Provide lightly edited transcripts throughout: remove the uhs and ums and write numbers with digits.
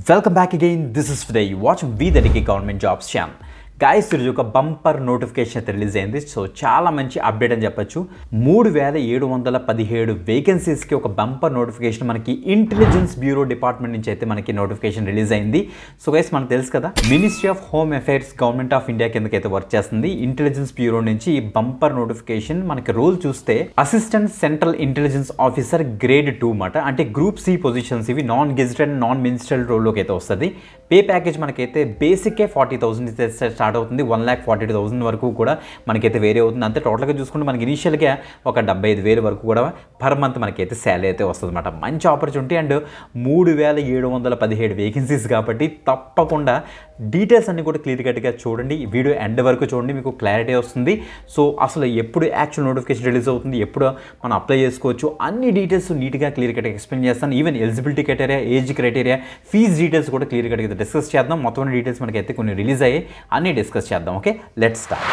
Welcome back again. This is Today. You watch V the Dicky Government Jobs channel. Guys ఈరోజు ఒక bumper notification అయితే release అయింది. So చాలా మంచి update అని చెప్పొచ్చు. 3717 వేకెన్సీస్కి ఒక బంపర్ నోటిఫికేషన్ మనకి ఇంటెలిజెన్స్ బ్యూరో డిపార్ట్మెంట్ నుంచి అయితే మనకి నోటిఫికేషన్ రిలీజ్ అయింది. సో గైస్ మనకు తెలుసు కదా, ministry of home affairs government of India కిందకైతే వర్క్ చేస్తుంది. ఇంటెలిజెన్స్ బ్యూరో నుంచి ఈ బంపర్ నోటిఫికేషన్ మనకి రోల్ చూస్తే assistant central intelligence officer grade 2 మాట, అంటే గ్రూప్ సి పొజిషన్స్ ఇవి. నాన్ గెజిటెడ్ నాన్ మినిస్ట్రియల్ రోల్లోకి అయితే వస్తుంది. పే ప్యాకేజ్ మనకైతే బేసిక్కే 40,000 స్టార్ట్ అవుతుంది. 1,42,000 వరకు కూడా మనకైతే వేరే అవుతుంది. అంతే టోటల్గా చూసుకుంటే మనకి ఇనీషియల్గా ఒక 75,000 వరకు కూడా పర్ మంత్ మనకైతే శాలరీ అయితే వస్తుంది అనమాట. మంచి ఆపర్చునిటీ. అండ్ 3717 వేకెన్సీస్ కాబట్టి తప్పకుండా డీటెయిల్స్ అన్ని కూడా క్లియర్ కట్గా చూడండి. ఈ వీడియో ఎండ్ వరకు చూడండి, మీకు క్లారిటీ వస్తుంది. సో అసలు ఎప్పుడు యాక్చువల్ నోటిఫికేషన్ రిలీజ్ అవుతుంది, ఎప్పుడు మనం అప్లై చేసుకోవచ్చు, అన్ని డీటెయిల్స్ నీట్గా క్లియర్ కట్గా ఎక్స్ప్లెయిన్ చేస్తాను. Even eligibility criteria, age criteria, fees details కూడా క్లియర్ కట్గా డిస్కస్ చేద్దాం. మొత్తం డీటెయిల్స్ మనకైతే కొన్ని రిలీజ్ అయ్యి అన్ని డిస్కస్ చేద్దాం. Okay, let's start.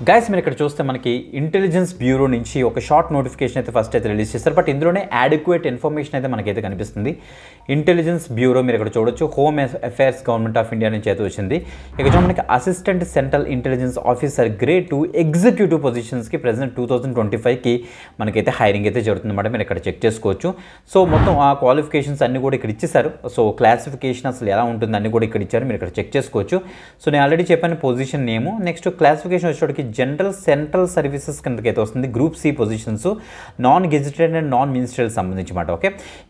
గైస్ మీరు ఇక్కడ చూస్తే మనకి ఇంటెలిజెన్స్ బ్యూరో నుంచి ఒక షార్ట్ నోటిఫికేషన్ అయితే ఫస్ట్ అయితే రిలీజ్ చేస్తారు. బట్ ఇందులోనే అడిక్వేట్ ఇన్ఫర్మేషన్ అయితే మనకైతే కనిపిస్తుంది. ఇంటెలిజెన్స్ బ్యూరో మీరు ఇక్కడ చూడొచ్చు, home affairs government of India నుంచి అయితే వచ్చింది. ఇక్కడ మనకి assistant central intelligence officer grade 2 executive పొజిషన్స్కి ప్రెసెంట్ 2025కి మనకైతే హైరింగ్ అయితే జరుగుతుంది అన్నమాట. మీరు ఇక్కడ చెక్ చేసుకోవచ్చు. సో మొత్తం ఆ క్వాలిఫికేషన్స్ అన్ని కూడా ఇక్కడ ఇచ్చేసారు. సో క్లాసిఫికేషన్ అసలు ఎలా ఉంటుంది అన్ని కూడా ఇక్కడ ఇచ్చారు, మీరు ఇక్కడ చెక్ చేసుకోవచ్చు. సో నేను ఆల్రెడీ చెప్పాను పొజిషన్ నేము. నెక్స్ట్ క్లాసిఫికేషన్ వచ్చేటికి జనరల్ సెంట్రల్ సర్వీసెస్ కిందకి అయితే వస్తుంది. Group C positions, non gazetted and non ministerial సంబంధించి మాట. ఓకే,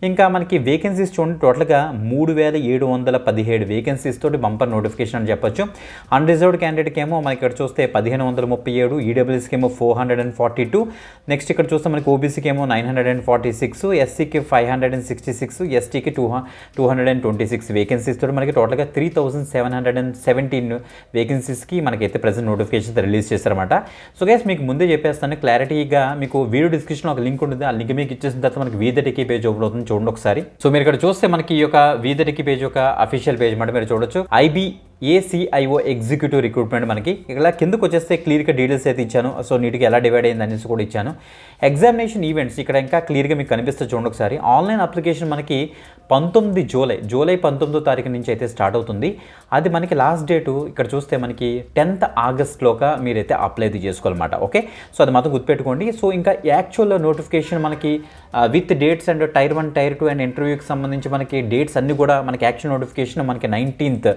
ఇంకా మనకి వేకెన్సీస్ చూడండి, టోటల్గా 3717 వేకెన్సీస్ తోటి బంపర్ నోటిఫికేషన్ అని చెప్పొచ్చు. అన్రిజర్వ్డ్ క్యాండిడేట్కి ఏమో మనకి ఇక్కడ చూస్తే 1537, ఈడబ్ల్యూఎస్కి ఏమో 442, నెక్స్ట్ ఇక్కడ చూస్తే మనకి ఓబీసీకి ఏమో 946, ఎస్సీకి 566, ఎస్టీకి 226 వేకెన్సీస్ తోటి మనకి టోటల్గా 3717 వేకెన్సీస్కి మనకైతే ప్రెసెంట్ నోటిఫికేషన్ రిలీజ్ చేశారన్నమాట. సో గైస్ మీకు ముందే చెప్పేస్తాను క్లారిటీగా, మీకు వీడియో డిస్క్రిప్షన్లో ఒక లింక్ ఉంటుంది. ఆ లింక్ మీకు ఇచ్చేసిన తర్వాత మనకి వి ద డికీ పేజ్ ఓపెన్ అవుతుంది, చూడండి ఒకసారి. సో మీరు ఇక్కడ చూస్తే మనకి ఈ యొక్క వి ద డికీ పేజ్ ఒక అఫీషియల్ పేజ్ మాట మీరు చూడొచ్చు. ACIO ఎగ్జిక్యూటివ్ రిక్రూట్మెంట్ మనకి ఇలా కిందకు వచ్చేస్తే క్లియర్గా డీటెయిల్స్ అయితే ఇచ్చాను. సో నీట్గా ఎలా డివైడ్ అయింది అనేసి కూడా ఇచ్చాను. ఎగ్జామినేషన్ ఈవెంట్స్ ఇక్కడ ఇంకా క్లియర్గా మీకు కనిపిస్తే చూడండి ఒకసారి. ఆన్లైన్ అప్లికేషన్ మనకి 19 జూలై 19వ తారీఖు నుంచి అయితే స్టార్ట్ అవుతుంది. అది మనకి లాస్ట్ డేటు ఇక్కడ చూస్తే మనకి 10th ఆగస్ట్లోగా మీరైతే అప్లై చేసుకోవాలన్నమాట. ఓకే, సో అది మాత్రం గుర్తుపెట్టుకోండి. సో ఇంకా యాక్చువల్ నోటిఫికేషన్ మనకి with dates and tier 1 tier 2 and ఇంటర్వ్యూకి సంబంధించి మనకి డేట్స్ అన్ని కూడా మనకి యాక్చువల్ నోటిఫికేషన్ మనకి 19th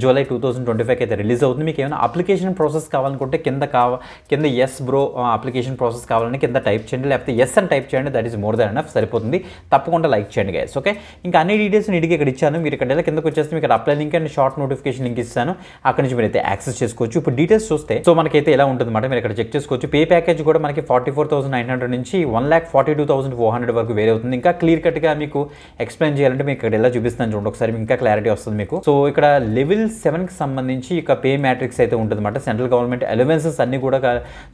జూలై 2025 అయితే రిలీజ్ అవుతుంది. మీకు ఏమైనా అప్లికేషన్ ప్రాసెస్ కావాలనుకుంటే కింద ఎస్ బ్రో అప్లికేషన్ ప్రాసెస్ కావాలని కింద టైప్ చేయండి, లేకపోతే ఎస్ అని టైప్ చేయండి. That is more than enough, సరిపోతుంది. తప్పకుండా లైక్ చేయండి గైస్. ఓకే, ఇంకా అన్ని డీటెయిల్స్ నీట్గా ఇక్కడ ఇచ్చాను. మీరు ఇక్కడ కిందకు వచ్చేస్తే మీకు apply link and short notification link ఇస్తాను, అక్కడ నుంచి మీరు అయితే యాక్సెస్ చేసుకోవచ్చు. ఇప్పుడు డీటెయిల్స్ చూస్తే సో మనకైతే ఎలా ఉంటుంది అన్నమాట, మీరు ఇక్కడ చెక్ చేసుకోవచ్చు. పే ప్యాకేజ్ కూడా మనకి 44,900 నుంచి 1,42,400 వరకు వేరే అవుతుంది. ఇంకా క్లియర్ కట్గా మీకు ఎక్స్ప్లెయిన్ చేయాలంటే మీకు ఇక్కడ ఎలా చూపిస్తాను చూడండి ఒకసారి, ఇంకా క్లారిటీ వస్తుంది మీకు. సో ఇక్కడ లెవెల్ 7కి సంబంధించి ఇక పే మ్యాట్రిక్స్ అయితే ఉంటుంది అన్నమాట. సెంట్రల్ గవర్నమెంట్ అలవెన్సెస్ అన్ని కూడా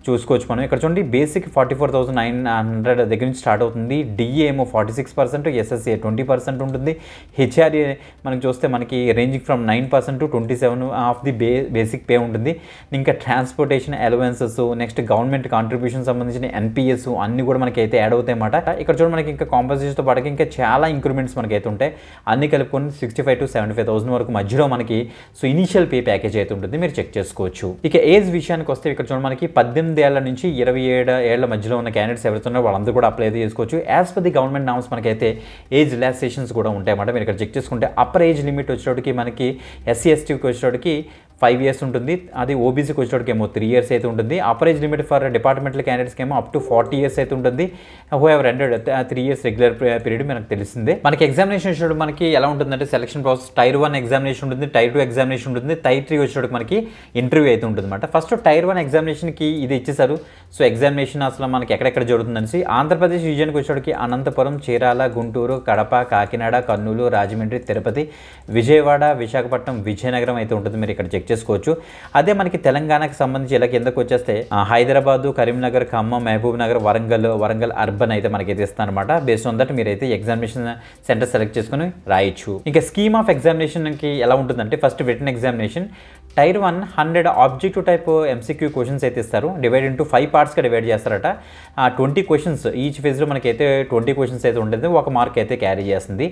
చూసుకోవచ్చు మనం. ఇక్కడ చూడండి బేసిక్ 44,900 దగ్గర నుంచి స్టార్ట్ అవుతుంది. డిఏ ఏమో 46%, ఎస్ఎస్ఏ 20% ఉంటుంది. హెచ్ఆర్ఏ మనకి చూస్తే మనకి ranging from 9% to 27% of the basic pay ఉంటుంది. ఇంకా transportation allowances, next government contribution సంబంధించిన ఎన్పిఎస్ అన్ని కూడా మనకి అయితే యాడ్ అవుతాయి అన్నమాట. ఇక్కడ చూడండి మనకి ఇంకా కాంపన్సేషన్తో పాటు ఇంకా చాలా ఇంక్రిమెంట్స్ మనకి అయితే ఉంటాయి. అన్ని కలుపుకొని 65,000 to 75,000 వరకు మధ్యలో మనకి సో ఇనీషియల్ పే ప్యాకేజ్ అయితే ఉంటుంది, మీరు చెక్ చేసుకోవచ్చు. ఇక ఏజ్ విషయానికి వస్తే ఇక్కడ చూడండి మనకి 18 ఏళ్ల నుంచి 27 ఏళ్ల మధ్యలో ఉన్న క్యాండిడేట్స్ ఎవరైతే ఉన్నారో వాళ్ళందరూ కూడా అప్లై అయితే చేసుకోవచ్చు. As per the government norms మనకైతే ఏజ్ రిలాక్సేషన్స్ కూడా ఉంటాయి అన్నమాట. మీరు ఇక్కడ చెక్ చేసుకుంటే అప్పర్ ఏజ్ లిమిట్ వచ్చేటోడికి మనకి ఎస్సీ ఎస్టీకి వచ్చేటోడికి 5 years ఉంటుంది. అది ఓబీసీకి వచ్చేటోడికి ఏమో 3 years అయితే ఉంటుంది. Upper age limit for departmental క్యాండిడేట్స్కి ఏమో అప్ టు 40 years అయితే ఉంటుంది. Whoever entered 3 years regular period మనకు తెలిసిందే. మనకి ఎగ్జామినేషన్ వచ్చేటప్పుడు మనకి ఎలా ఉంటుందంటే సెలక్షన్ ప్రాసెస్ టైర్ 1 ఎగ్జామినేషన్ ఉంటుంది, టైర్ 2 ఎగ్జామినేషన్ ఉంటుంది, టైర్ 3 వచ్చేటప్పుడు మనకి ఇంటర్వ్యూ అయితే ఉంటుంది అనమాట. ఫస్ట్ టైర్ 1 ఎగ్జామినేషన్కి ఇది ఇచ్చేసారు. సో ఎగ్జామినేషన్ అసలు మనకి ఎక్కడెక్కడ జరుగుతుందనేసి ఆంధ్రప్రదేశ్ రీజియన్కి వచ్చేటోడికి అనంతపురం, చీరాల, గుంటూరు, కడప, కాకినాడ, కర్నూలు, రాజమండ్రి, తిరుపతి, విజయవాడ, విశాఖపట్నం, విజయనగరం అయితే ఉంటుంది, మీరు ఇక్కడ చెక్ చేసుకోవచ్చు. అదే మనకి తెలంగాణకి సంబంధించి ఇలా కిందకు వచ్చేస్తే హైదరాబాద్, కరీంనగర్, ఖమ్మం, మహబూబ్ నగర్, వరంగల్ అర్బన్ అయితే మనకైతే ఇస్తాను అనమాట. బేస్డ్ ఆన్ దట్ మీరైతే ఎగ్జామినేషన్ సెంటర్ సెలెక్ట్ చేసుకుని రాయొచ్చు. ఇంకా స్కీమ్ ఆఫ్ ఎగ్జామినేషన్కి ఎలా ఉంటుందంటే first written examination tier 1 100 objective type MCQ questions అయితే ఇస్తారు. డివైడ్ ఇంటూ 5 పార్ట్స్గా డివైడ్ చేస్తారట. 20 క్వశ్చన్స్ ఈచ్ ఫేజ్లో మనకైతే 20 క్వశ్చన్స్ అయితే ఉంటుంది. 1 మార్క్ అయితే క్యారీ చేస్తుంది.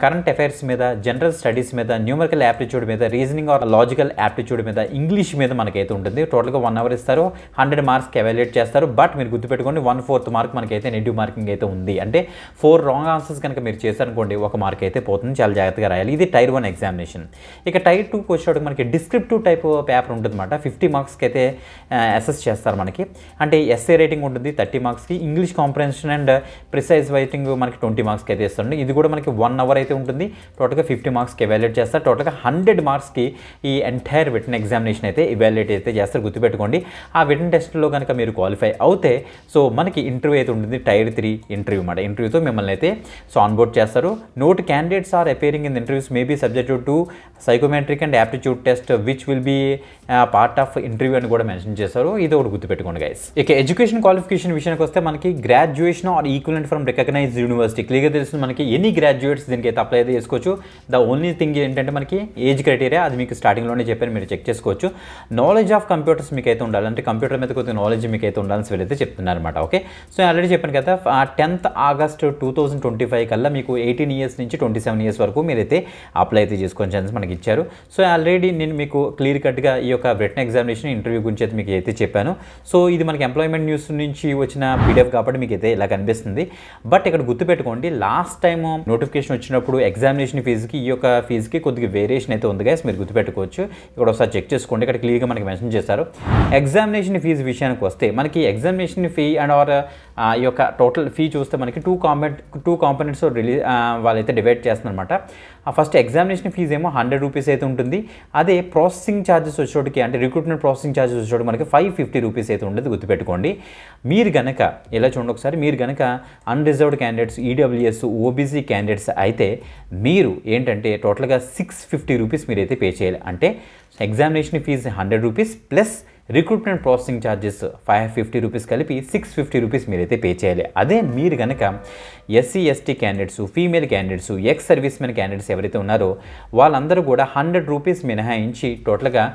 కరెంట్ అఫైర్స్ మీద, జనరల్ స్టడీస్ మీద, న్యూమరికల్ యాప్టిట్యూడ్ మీద, రీజనింగ్ ఆర్ లాజికల్ యాప్టిట్యూడ్ మీద, ఇంగ్లీష్ మీద మనకైతే ఉంటుంది. టోటల్గా 1 అవర్ ఇస్తారు. 100 మార్క్స్కి ఎవాల్యుయేట్ చేస్తారు. బట్ మీరు గుర్తుపెట్టుకోండి 1/4 మార్క్ మనకైతే నెగిటివ్ మార్కింగ్ అయితే ఉంది. అంటే 4 రాంగ్ ఆన్సర్స్ కనుక మీరు చేశారనుకోండి 1 మార్క్ అయితే పోతుంది. చాలా జాగ్రత్తగా రాయాలి. ఇది టైర్ 1 ఎగ్జామినేషన్. ఇక టైర్ 2 వచ్చేటప్పుడు మనకి డిస్క్రిప్టివ్ టైప్ పేపర్ ఉంటుందన్నమాట. 50 మార్క్స్కి అయితే అసెస్ చేస్తారు మనకి. అంటే ఎస్ఏ రేటింగ్ ఉంటుంది 30 మార్క్స్కి. English comprehension and precise writing మనకి 20 మార్క్స్కి అయితే ఇస్తుంది. ఇది కూడా మనకి 1 అవర్ అయితే ఉంటుంది. టోటల్గా 50 మార్క్స్కి ఎవాల్యుయేట్ చేస్తారు. టోటల్గా 100 మార్క్స్కి ఈ ఎంటైర్ రిటన్ ఎగ్జామినేషన్ అయితే ఇవాల్యుయేట్ అయితే చేస్తారు. గుర్తుపెట్టుకోండి. ఆ రిటన్ టెస్ట్లో కనుక మీరు క్వాలిఫై అవుతే సో మనకి ఇంటర్వ్యూ అయితే ఉంటుంది. టైర్ 3 ఇంటర్వ్యూ అన్నమాట. ఇంటర్వ్యూతో మిమ్మల్ని అయితే సో ఆన్బోర్డ్ చేస్తారు. Note candidates are appearing in interviews may be subjected to psychometric and aptitude test which will be part of interview అని కూడా మెన్షన్ చేశారు. ఇది ఒకటి గుర్తుపెట్టుకోండి గైస్. ఇక ఎడ్యుకేషన్ క్వాలిఫికేషన్ విషయానికి వస్తే మనకి graduation or equivalent from recognised university క్లియర్గా తెలుస్తుంది. మనకి ఎనీ గ్రాడ్యుయేట్స్ దీనికి అయితే అప్లై అయితే చేసుకోవచ్చు. ద ఓన్లీ థింగ్ ఏంటంటే మనకి ఏజ్ క్రైటీరియా అది మీకు స్టార్టింగ్లోనే చెప్పాను, మీరు చెక్ చేసుకోవచ్చు. నాలెడ్జ్ ఆఫ్ కంప్యూటర్స్ మీకు అయితే ఉండాలి. అంటే కంప్యూటర్ మీద కొద్దిగా నాలెడ్జ్ మీకు అయితే ఉండాలని వీళ్ళైతే చెప్తున్నారు అనమాట. ఓకే, సో ఆల్రెడీ చెప్పాను కదా 10th ఆగస్ట్ 2025 కల్లా మీకు 18 ఇయర్స్ నుంచి 27 ఇయర్స్ వరకు మీరైతే అప్లై అయితే చేసుకోని ఛాన్స్ మనకి ఇచ్చారు. సో ఆల్రెడీ నేను మీకు క్లియర్ కట్గా ఈ యొక్క రిటన్ ఎగ్జామినేషన్ ఇంటర్వ్యూ గురించి అయితే మీకు అయితే చెప్పాను. సో ఇది మనకి ఎంప్లాయ్మెంట్ న్యూస్ నుంచి వచ్చిన పీడిఎఫ్ కాబట్టి మీకు అయితే ఇలా కనిపిస్తుంది. బట్ ఇక్కడ గుర్తుపెట్టుకోండి లాస్ట్ టైం నోటిఫికేషన్ వచ్చినప్పుడు ఎగ్జామినేషన్ ఫీజుకి ఈ యొక్క ఫీజుకి కొద్దిగా వేరియేషన్ అయితే ఉంది గైస్, మీరు గుర్తుపెట్టుకోవచ్చు. ఇక్కడ ఒకసారి చెక్ చేసుకోండి. ఇక్కడ క్లియర్గా మనకి మెన్షన్ చేశారు. ఎగ్జామినేషన్ ఫీజు విషయానికి వస్తే మనకి ఎగ్జామినేషన్ ఫీ అండ్ ఆర్ ఈ యొక్క టోటల్ ఫీ చూస్తే మనకి టూ కాంపోనెంట్స్ వాళ్ళైతే డివైడ్ చేస్తున్నారన్నమాట. ఫస్ట్ ఎగ్జామినేషన్ ఫీజు ఏమో 100 రూపీస్ అయితే ఉంటుంది. అదే ప్రాసెసింగ్ ఛార్జెస్ వచ్చేటికి అంటే రిక్రూట్మెంట్ ప్రాసెసింగ్ ఛార్జెస్ వచ్చేటికి మనకి 550 రూపీస్ అయితే ఉండదు. గుర్తుపెట్టుకోండి. మీరు కనుక ఇలా చూడండి ఒకసారి, మీరు కనుక unreserved candidates, EWS, OBC candidates అయితే మీరు ఏంటంటే టోటల్గా 650 రూపీస్ మీరైతే పే చేయాలి. అంటే examination fee 100 rupees plus recruitment processing charges 550 rupees కలిపి 650 రూపీస్ మీరైతే పే చేయాలి. అదే మీరు కనుక SC ST candidates, female candidates, ex servicemen candidates ఎవరైతే ఉన్నారో వాళ్ళందరూ కూడా 100 రూపీస్ మినహాయించి టోటల్గా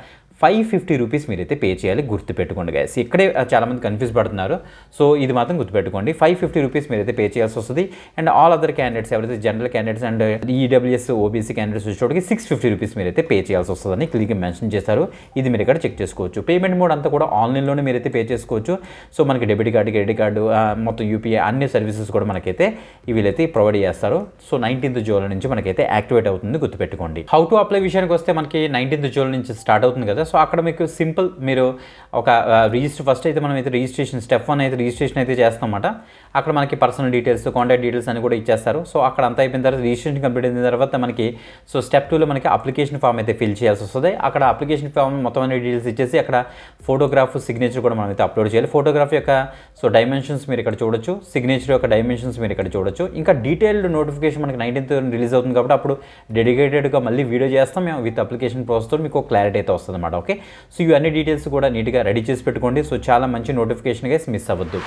550 రూపీస్ మీరైతే పే చేయాలి. గుర్తుపెట్టుకోండి గైస్. ఇక్కడే చాలామంది కన్ఫ్యూజ్ పడుతున్నారు. సో ఇది మాత్రం గుర్తుపెట్టుకోండి. 550 రూపీస్ మీరైతే పే చేయాల్సి వస్తుంది. అండ్ ఆల్ అదర్ క్యాండిడేట్స్ ఎవరైతే general candidates and EWS, OBC candidates వచ్చేటికి 650 రూపీస్ మీరైతే పే చేయాల్సి వస్తుందని క్లియర్గా మెన్షన్ చేశారు. ఇది మీరు ఇక్కడ చెక్ చేసుకోవచ్చు. పేమెంట్ మోడ్ అంతా కూడా ఆన్లైన్లోనే మీరైతే పే చేసుకోవచ్చు. సో మనకి డెబిట్ కార్డు, క్రెడిట్ కార్డు, మొత్తం యూపీఐ అన్ని సర్వీసెస్ కూడా మనకైతే వీళ్ళైతే ప్రొవైడ్ చేస్తారు. సో 19th జూలై నుంచి మనకైతే యాక్టివేట్ అవుతుంది. గుర్తుపెట్టుకోండి. హౌ టు అప్లై విషయానికి వస్తే మనకి 19th జూలై నుంచి స్టార్ట్ అవుతుంది కదా. సో అక్కడ మీకు సింపుల్ మీరు ఒక రిజిస్టర్ ఫస్ట్ అయితే మనం అయితే రిజిస్ట్రేషన్ స్టెప్ 1 అయితే రిజిస్ట్రేషన్ అయితే చేస్తామన్నమాట. అక్కడ మనకి పర్సనల్ డీటెయిల్స్, కాంటాక్ట్ డీటెయిల్స్ అని కూడా ఇచ్చేస్తారు. సో అక్కడ అంతా అయిపోయిన తర్వాత రిజిస్ట్రేషన్ కంప్లీట్ అయిన తర్వాత మనకి సో స్టెప్ 2లో మనకి అప్లికేషన్ ఫామ్ అయితే ఫిల్ చేయాల్సి వస్తుంది. అక్కడ అప్లికేషన్ ఫామ్ మొత్తం అన్ని డీటెయిల్స్ ఇచ్చేసి అక్కడ ఫోటోగ్రాఫ్, సిగ్నేచర్ కూడా మనం అయితే అప్లోడ్ చేయాలి. ఫోటోగ్రాఫ్ యొక్క సో డైమెన్షన్స్ మీరు ఇక్కడ చూడొచ్చు, సిగ్నేచర్ యొక్క డైమెన్షన్స్ మీరు ఇక్కడ చూడొచ్చు. ఇంకా డీటెయిల్డ్ నోటిఫికేషన్ మనకి 19th రిలీజ్ అవుతుంది కాబట్టి అప్పుడు డెడికేటెడ్గా మళ్ళీ వీడియో చేస్తాం మేము విత్ అప్లికేషన్ ప్రాసెస్తో మీకు క్లారిటీ అయితే వస్తుంది అన్నమాట. ఓకే, సో ఇవన్నీ డీటెయిల్స్ కూడా నీట్గా రెడీ చేసి పెట్టుకోండి. సో చాలా మంచి నోటిఫికేషన్ గైస్, మిస్ అవ్వద్దు.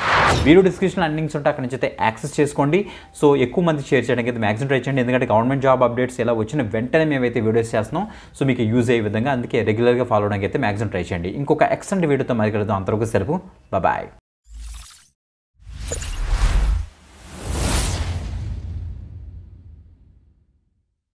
వీడియో డిస్క్రిప్షన్ లింక్స్ ఉంటే అక్కడ నుంచి అయితే యాక్సెస్ చేసుకోండి. సో ఎక్కువ మంది షేర్ చేయడానికి అయితే మ్యాక్సిమం ట్రై చేయండి. ఎందుకంటే గవర్నమెంట్ జాబ్ అప్డేట్స్ ఎలా వచ్చిన వెంటనే మేమైతే వీడియోస్ చేస్తున్నాం. సో మీకు యూజ్ అయ్యే విధంగా అందుకే రెగ్యులర్గా ఫాలో అవడానికి అయితే మ్యాక్సిమం ట్రై చేయండి. ఇంకొక ఎక్సలెంట్ వీడియోతో మరి కలుద్దాం. అంతవరకు సెలవు. బాయ్.